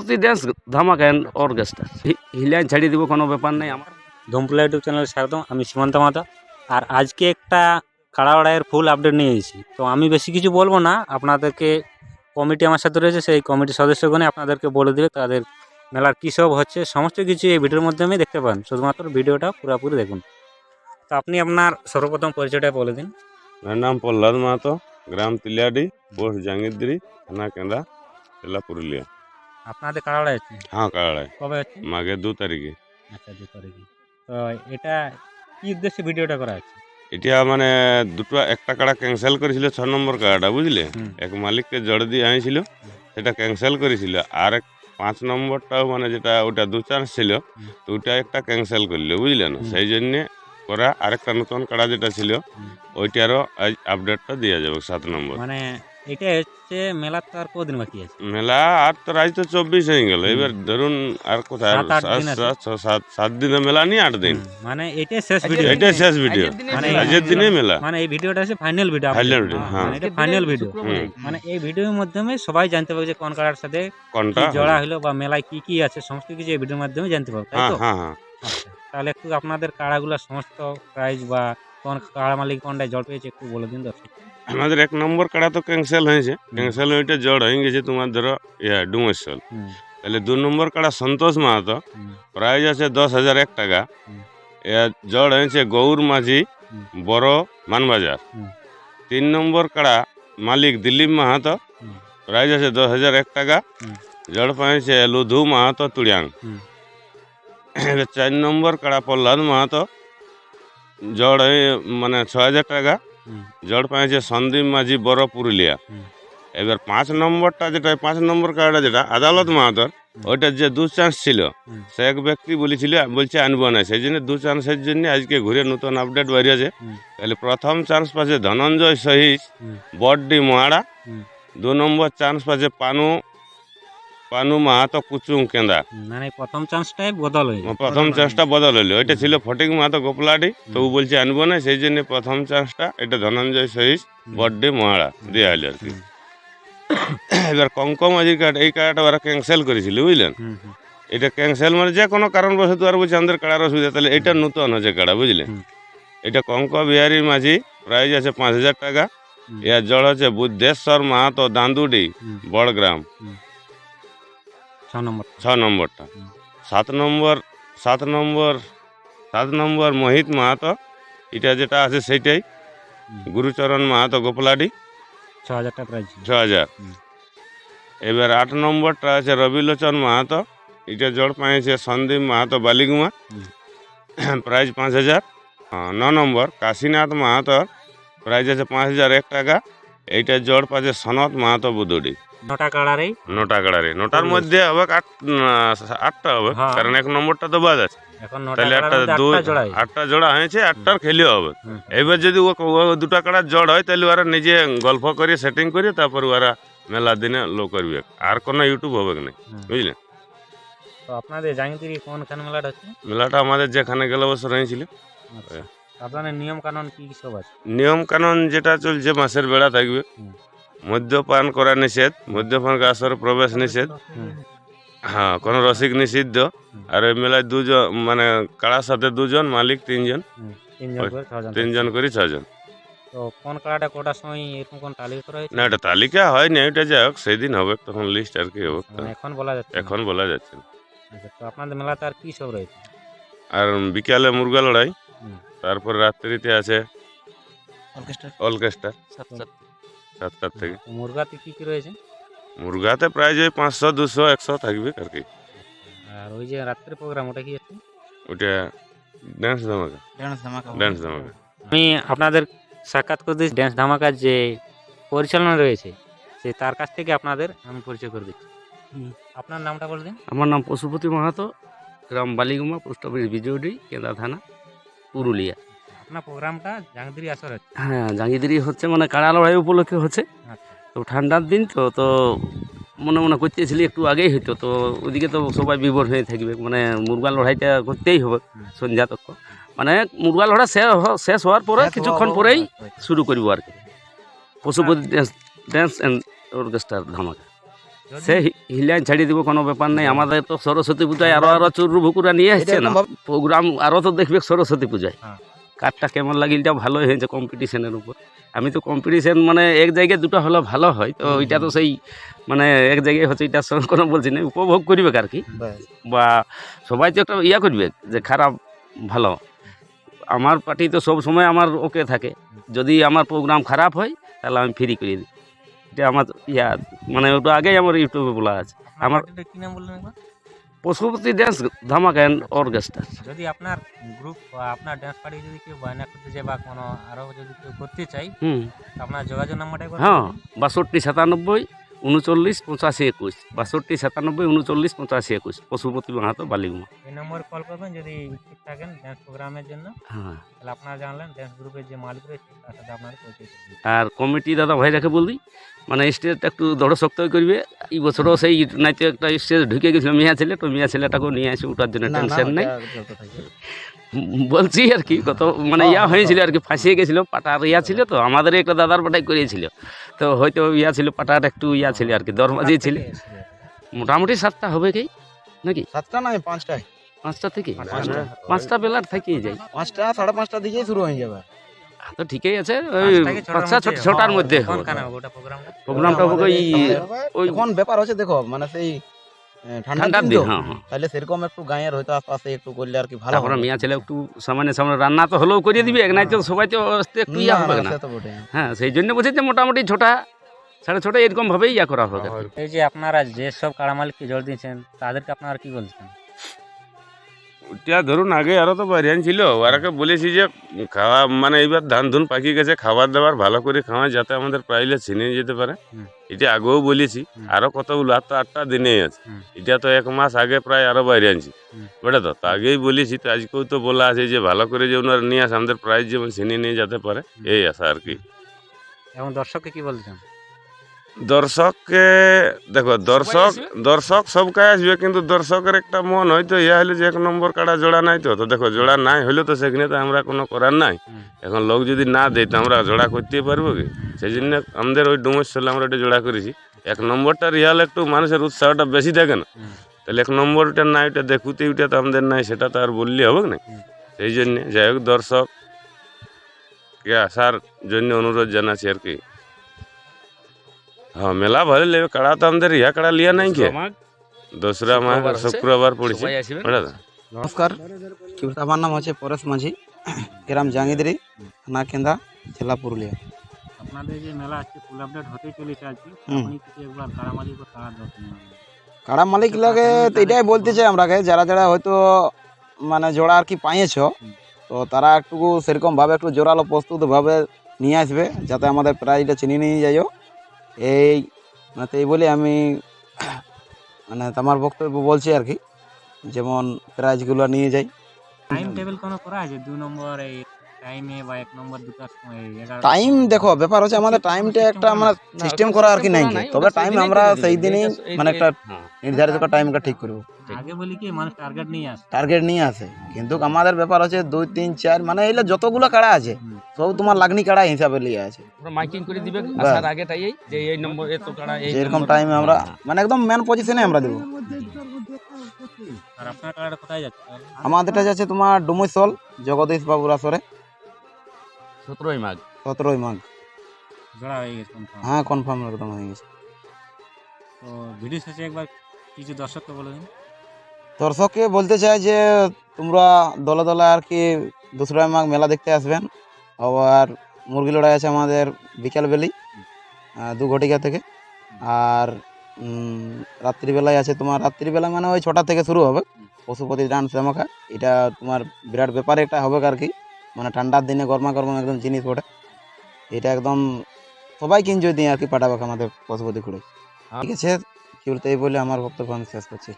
Pashupati dance ধামাকা and orchestra হিলাইন ছাড়িয়ে দিব, কোনো ব্যাপার নেই। আমার ধুমপুলা ইউটিউব চ্যানেলে স্বাগতম। আমি সীমান্ত মাতা। আর আজকে একটা কাড়াওয়াড়াইয়ের ফুল আপডেট নিয়ে এসেছি। তো আমি বেশি কিছু বলবো না, আপনাদেরকে কমিটি আমার সাথে রয়েছে, সেই কমিটির সদস্যগণে আপনাদেরকে বলে দেবে তাদের মেলার কী সব হচ্ছে। সমস্ত কিছু এই ভিডিওর মাধ্যমে দেখতে পান, শুধুমাত্র ভিডিওটা পুরোপুরি দেখুন। তো আপনি আপনার সর্বপ্রথম পরিচয়টা বলে দিন। मेरा नाम प्रहलाद महतो, ग्राम तिलियाडी, पोस्ट जांगिद्री, थाना केंदा, जिला पुरुलिया। আপনাদের কাড়াওয়াড়াই হচ্ছে हाँ काड़ा কবে হচ্ছে? मागे 2 तारीखे। আচ্ছা, 2 তারিখে। তো এটা কী উদ্দেশ্যে ভিডিওটা করা হচ্ছে? এটা মানে দুটো একটা কাড়া ক্যান্সেল করেছিল 6 নম্বর কাড়াটা বুঝলে, এক মালিককে জড় দিয়ে আনিছিল, সেটা ক্যান্সেল করেছিল। আর এক 5 নম্বরটাও মানে যেটা ওটা দু চান্স ছিল, তো ওটা একটা ক্যান্সেল করলো বুঝলে না, সেই জন্যে করা আরেকটা নতুন কাড়া যেটা ছিল ওইটারও আজ আপডেটটা দেওয়া যাবে 7 নম্বর। মানে এটা হচ্ছে মেলা তো আর কদিন বাকি আছে? মেলা আর তো আজ তো 24 হয়ে গেল, এবার ধরুন আর কোথায় 7-8 দিন আছে। 7 দিনের মেলা নিয়ে 8 দিন। মানে এটাই শেষ ভিডিও। এটাই শেষ ভিডিও, মানে আজকের দিনে মেলা মানে এই ভিডিওটা হচ্ছে ফাইনাল ভিডিও। Final video. হ্যাঁ মানে এটা ফাইনাল ভিডিও। মানে এই ভিডিওর মাধ্যমে সবাই জানতে পারবে যে কোন কাড়ার সাথে কোনটা কি জোড়া হলো বা মেলায় কি কি আছে, সমস্ত কিছু এই ভিডিওর মাধ্যমে জানতে পারবে, তাই হ্যাঁ তো? হ্যাঁ হ্যাঁ। আচ্ছা, তাহলে একটু আপনাদের কাড়াগুলোর সমস্ত প্রাইস বা কোন কাড়া মালিক কোনটায় জল পেয়েছে একটু বলে দিন দর্শক। আমাদের 1 নম্বর কাড়া তো ক্যান্সেল হয়েছে, ক্যান্সেল ওইটা জড় হয়ে গেছে তোমার ধরো ডুমেশ্বর। তাহলে 2 নম্বর কাড়া সন্তোষ মাহাতো, প্রাইস আছে 10,001 টাকা। জড় হয়েছে গৌর মাঝি, বড় মানবাজার। 3 নম্বর কাড়া মালিক দিলীপ মাহাতো, প্রাইস আছে 10,001 টাকা। জড় পাইছে লুধু মাহাতো তুড়িয়াং। 4 নম্বর কাড়া প্রহ্লাদ মাহাতো, জড় মানে 6,000 টাকা। জড় পাইছে সন্দীপ মাঝি, বড় পুরুলিয়া। এবার 5 নম্বরটা যেটা 5 নম্বর কার্ডটা যেটা আদালত মাহাতর, ওইটার যে 2 চান্স ছিল, সে এক ব্যক্তি বলছে আনবো না, সেই জন্য 2 চান্সের জন্য আজকে ঘুরে নতুন আপডেট বেরিয়েছে। তাহলে প্রথম চান্স পাচ্ছে ধনঞ্জয় সহিস, বড্ডি মহাড়া। 2 নম্বর চান্স পাচ্ছে পানু মাহাতো, কুচুং কেন্দা। মানে প্রথম চান্সটাই বদল হয়ে গেছে। প্রথম চান্সটা বদল হলো, ওইটা ছিল ফটিক মাহাতো গোপলাডি, তো ও বলছে আনবো না, সেই জন্য প্রথম চান্সটা এটা ধনঞ্জয় সহিস, বড্ডি মহাড়া দেওয়া হলো আর কি। এবার কঙ্কমাঝির কার্ড, এই কার্ডটা ওরা ক্যান্সেল করেছিল বুঝলেন। এটা ক্যান্সেল মানে যে কোনো কারণবশত আর বলছে আমাদের কাড়ার অসুবিধা, তাহলে এটা নতুন হচ্ছে কাড়া বুঝলেন। এটা কঙ্ক বিহারী মাঝি, প্রাইস আছে 5,000 টাকা। এর জড় হচ্ছে বুদ্ধেশ্বর মাহাতো, দান্দুডি, বড়গ্রাম। 6 নম্বরটা। 7 নম্বর মোহিত মাহাতো, এটা যেটা আছে সেইটাই। গুরুচরণ মাহাতো গোপলাডি, 6,000 টাকা প্রাইস। 6,000। এবার 8 নম্বরটা আছে রবিলোচন মাহাতো, এটা জড় পাইছে সন্দীপ মাহাতো বালিগুমা, প্রাইস 5,000। 9 নম্বর কাশীনাথ মাহাতোর, প্রাইস আছে 5,001 টাকা। এইটা জড় পাচ্ছে সনত মাহাতো বুদুডি। 9টা কাড়ারে 9টা কাড়ারে, 9টার মধ্যে হবে 8টা হবে, কারণ 1 নম্বরটা তো বাদ আছে। এখন 9টা তাহলে কাড়ার মধ্যে 8টা জোড়া হয়েছে। 8টা জোড়া হয়েছে, 8টার খেলিও হবে। এবার যদি ও 2টা কাড়ার জড় হয়, তাহলে ওরা নিজে গল্প করে সেটিং করে তারপর ওরা মেলা দিনে লো করবে, আর কোনো ইউটিউব হবে না বুঝলেন। তো আপনাদের জাঙ্গিতিরি কোনখানে মেলাটা হচ্ছে? মেলাটা আমাদের যেখানে গেল বছর হয়েছিল। আচ্ছা, আপনাদের নিয়ম কানুন কি কি সব আছে? নিয়ম কানুন যেটা চলছে, মাসের বেড়া থাকবে, মদ্যপান করা নিষেধ, মদ্যপান আসরে প্রবেশ নিষেধ, হ্যাঁ কোনো রসিক নিষিদ্ধ। আর ওই মেলায় 2 জন মানে কাড়ার সাথে 2 জন, মালিক 3 জন, 3 জন করে 6 জন। তো কোন কাড়াটা কোটার সময় এরকম কোন তালিকা করা হয়েছে? না এটা তালিকা হয়নি, ওইটা যাই হোক সেদিন হবে, তখন লিস্ট আর কি হবে, মানে এখন বলা যাচ্ছে না? এখন বলা যাচ্ছে না। আচ্ছা, তো আপনাদের মেলাতে আর কি সব রয়েছে? আর বিকালে মুরগা লড়াই, তারপর রাত্রিতে আছে অলকেস্টার 7টা থেকে। তো মুরগাতে কি কি রয়েছে? মুরগাতে প্রায় যে 500, 200, 100 থাকবে আর কি। আর ওই যে রাত্রের প্রোগ্রাম ওটা কি আছে? ওটা ড্যান্স ধামাকা। আমি আপনাদের সাক্ষাৎ করে দিচ্ছি ড্যান্স ধামাকার যে পরিচালনা রয়েছে, সে তার কাছ থেকে আপনাদের আমি পরিচয় করে দিচ্ছি। আপনার নামটা বলে দিন। আমার নাম পশুপতি মাহাতো, গ্রাম বালিগুমা, পোস্ট অফিস বিজয়ডি, কেন্দা থানা, পুরুলিয়া। আপনার প্রোগ্রামটা জাঙ্গিদিরি আসর হচ্ছে? হ্যাঁ, জাঙ্গিদিরি হচ্ছে, মানে কাড়া লড়াই উপলক্ষে হচ্ছে। আচ্ছা, তো ঠান্ডার দিন তো মনে করতেছিলি একটু আগেই হইতো, তো ওইদিকে তো সবাই বিভোর হয়ে থাকবে, মানে মুরগা লড়াইটা করতেই হবে সন্ধ্যা তক। মানে মুরগা লড়াই শেষ হওয়ার পরে কিছুক্ষণ পরেই শুরু করবো আর কি পশুপতি ড্যান্স অ্যান্ড অর্কেস্ট্রার ধামাকা। সে হিলাইন ছাড়িয়ে দিব, কোনো ব্যাপার নেই। আমাদের তো সরস্বতী পূজায় আরো চুরু ভুকুরা নিয়ে আসছে না, প্রোগ্রাম আরো তো দেখবে সরস্বতী পূজায়। হ্যাঁ। কারটা কেমন লাগিলটা ভালোই হয়েছে কম্পিটিশনের উপর। আমি তো কম্পিটিশন মানে এক জায়গায় দুটো হলে ভালো হয়, তো ওইটা তো সেই মানে এক জায়গায় হচ্ছে, এটার সঙ্গে কোনো বলছি না, উপভোগ করবে আর কি, বা সবাই তো একটা ইয়া করবে যে খারাপ ভালো। আমার পার্টি তো সব সময় আমার ওকে থাকে, যদি আমার প্রোগ্রাম খারাপ হয় তাহলে আমি ফ্রি করে দিই। এটা আমার ইয়া মানে ওটা আগেই আমার ইউটিউবে বলা আছে। আমার আপনার কি নাম বললেন একবার? পশুপতি ড্যান্স ধামাকা অ্যান্ড অর্কেস্ট্রা। যদি আপনার গ্রুপ বা আপনার ডান্স পার্টি যদি কেউ বায়না করতে চায় বা কোনো আরও যদি কেউ করতে চাই, আপনার যোগাযোগ নাম্বারটা একবার হ্যাঁ, বলে দিন। 62 97 39 85, 62 97 39 85 21, পশুপতি মাহাতো বালিগুমা। এই নম্বরে কল করবেন যদি ইচ্ছুক থাকেন ডান্স প্রোগ্রামের জন্য। হ্যাঁ, তাহলে আপনারা জানলেন ড্যান্স গ্রুপের যে মালিক রয়েছে তার সাথে আপনারা পৌঁছে দিন। আর কমিটি দাদা ভাইরাকে বলবি মানে স্টেজটা একটু দৃঢ় শক্ত করবে। এই বছরও সেই নাইতে একটা স্টেজ ঢুকে গেছিলো মিয়া ছেলে, তো মিয়া ছেলেটাকেও নিয়ে আসে, ওটার জন্য টেনশন নেই। বলছি আর কি কত মানে ইয়া হয়েছিল আর কি, ফাঁসিয়ে গেছিলো, পাটার ইয়া ছিল, তো আমাদের একটা দাদার পাটাই করিয়েছিল, তো হয়তো ইয়া ছিল, পাটার একটু ইয়া ছিল আর কি, দরমাজি ছিল। মোটামুটি 7টা হবে কি নাকি? 7টা নয় 5টায়, 5টা থেকে পাঁচটা। 5টা বেলার থেকেই যাই, 5টা 5:30 দিকেই শুরু হয়ে যাবে। তো ঠিকই আছে। ওই 5টা 6টার মধ্যে হবে। ওটা প্রোগ্রামটা প্রোগ্রামটা হবে ওই এখন ব্যাপার হচ্ছে দেখো মানে সেই ঠান্ডার ঠান্ডার দিন দিন। তো, হ্যাঁ হ্যাঁ, তাহলে সেরকম একটু গাঁয়ের হয়তো আশপাশে একটু করলে আর কি ভালো তারপরে হবে। মিয়া ছেলে একটু সামনে সামনে রান্না তো হলেও করিয়ে দিবি, এক নাই তো সবাই তো আসতে একটু ইয়া হবে না। সে তো বটে। হ্যাঁ, সেই জন্য বলছি যে মোটামুটি 6টা 6:30 এরকম ভাবেই ইয়া করা হবে। এই যে আপনারা যেসব কাড়া মালিককে জল দিয়েছেন তাদেরকে আপনারা কি বলছেন? ওটা ধরুন আগে আরো তো বারিয়ান ছিল, ওরাকে বলেছি যে খাওয়া মানে এইবার ধান ধুন পাকি গেছে, খাবার দাবার ভালো করে খাওয়া যাতে আমাদের প্রাইলে ছিনে যেতে পারে। হুম। এটা আগেও বলেছি, হুম। আরো কতগুলো আর তো 8টা দিনেই আছে। হুম। এটা তো 1 মাস আগে প্রায় আরো বাইরে আনছি, হুম। বুঝলে তো আগেই বলেছি, তো আজকেও তো বলা আছে যে ভালো করে যে ওনারা নিয়ে আসে আমাদের প্রাইজ যেমন ছিনে নিয়ে যেতে পারে, এই আশা আর কি। এবং দর্শককে কি বলছেন? দর্শককে দেখো, দর্শক সবকে আসবে, কিন্তু দর্শকের একটা মন হয়তো ইয়া হলো যে 1 নম্বর কাড়া জোড়া নাই, তো দেখো জোড়া নাই হলে তো সেখানে তো আমরা কোনো করার নাই। এখন লোক যদি না দেয় তো আমরা জোড়া করতে পারবো কি? সেই জন্য আমাদের ওই ডুমস ছেলে আমরা ওটা জোড়া করেছি। 1 নম্বরটা রিয়াল একটু মানুষের উৎসাহটা বেশি থাকে না, তাহলে 1 নম্বরটা নাই, ওটা দেখুতে ওইটা তো আমাদের নাই, সেটা তো আর বললে হবে না। সেই জন্যে যাই হোক দর্শককে আসার জন্য অনুরোধ জানাচ্ছি আর কি। হ্যাঁ, মেলা ভালো লাগবে, কাড়া তো আমাদের ইয়া কাড়া লিয়া নাই কি, 2রা মাঘ শুক্রবার পড়েছে, সবাই আসবে। বুঝলে তো? নমস্কার, আমার নাম হচ্ছে পরেশ মাঝি, গ্রাম জাঙ্গিদিরি, থানা কেন্দা, জেলা পুরুলিয়া। আপনাদের যে মেলা আজকে ফুল আপডেট হতেই চলেছে আজকে, হুম। আপনি কিছু একবার কাড়া মালিক ও কাড়া দর্শন কাড়া মালিক লাগে তো এটাই বলতে চাই আমরাকে, যারা যারা হয়তো মানে জোড়া আর কি পাইয়েছ, তো তারা একটু সেরকমভাবে একটু জোরালো প্রস্তুতভাবে নিয়ে আসবে, যাতে আমাদের প্রাইজটা চিনি নিয়ে যাইও। এই মানে তো এই বলে আমি মানে আমার বক্তব্য বলছি আর কি, যেমন প্রাইজগুলো নিয়ে যাই। টাইম টেবিল কোনো করা আছে 2 নম্বর এই টাইমে বা 1 নম্বর 2টার সময় 11 টাইম দেখো ব্যাপার হচ্ছে আমাদের টাইমটা একটা মানে সিস্টেম করা আর কি নাই, তবে টাইম আমরা সেই দিনই মানে একটা নির্ধারিত টাইমটা ঠিক করবো, আগে বলি কি মানুষ টার্গেট নিয়ে আসে। টার্গেট নিয়ে আসে। কিন্তু আমাদের ব্যাপার হচ্ছে 2 3 4 মানে এগুলো যতগুলো কাড়া আছে সব তোমার লাগনি কাড়া হিসাবে নিয়ে আছে। মাইকিং করে দিবে আসার আগেটাই যে এই নম্বর এত কাড়া এই যেরকম টাইমে আমরা মানে একদম মেন পজিশনে আমরা দেবো। আর আপনার কাড়াটা কোথায় যাচ্ছে? আমাদেরটা যাচ্ছে তোমার ডুমৈসল জগদীশ বাবুর আসরে 17ই মাঘ। 17ই মাঘ। জোড়া হয়ে গেছে confirm। হ্যাঁ, কনফার্ম একদম হয়ে গেছে। তো ভিডিও শেষে একবার কিছু দর্শককে বলে দিন। দর্শককে বলতে চাই যে তোমরা দলে দলে আর কি 2রা মাঘ মেলা দেখতে আসবেন। আবার মুরগি লড়াই আছে আমাদের বিকালবেলি 2 ঘটিকা থেকে, আর রাত্রিবেলায় আছে তোমার, রাত্রিবেলা মানে ওই 6টা থেকে শুরু হবে পশুপতি ডান্স ধামাকা। এটা তোমার বিরাট ব্যাপার একটা হবে আর কি, মানে ঠান্ডার দিনে গরমা গরম একদম জিনিস ওঠে, এটা একদম সবাইকে এনজয় দিয়ে আর কি পাঠাবে আমাদের পশুপতি খুঁড়ে। ঠিক আছে, কি বলতে এই বলে আমার বক্তব্য আমি শেষ করছি।